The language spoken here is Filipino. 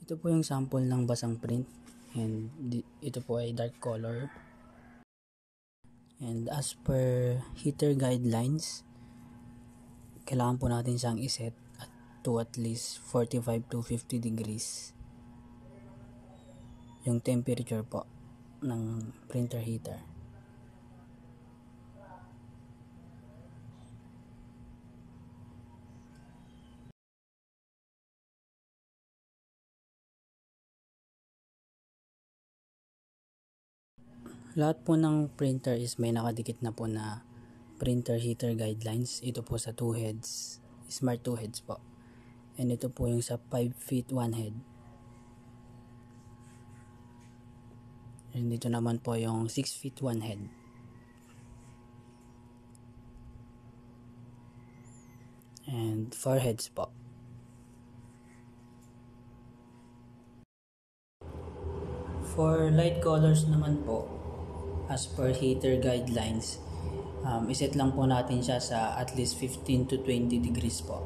Ito po yung sample ng basang print, and ito po ay dark color. And as per heater guidelines, kailangan po natin siyang iset to at least 45 to 50 degrees yung temperature po ng printer heater. Lahat po ng printer is may nakadikit na po na printer heater guidelines. Ito po sa 2 heads, smart 2 heads po. And ito po yung sa 5 feet 1 head. And dito naman po yung 6 feet 1 head. And 4 heads po. For light colors naman po, as per heater guidelines, iset lang po natin siya sa at least 15 to 20 degrees po.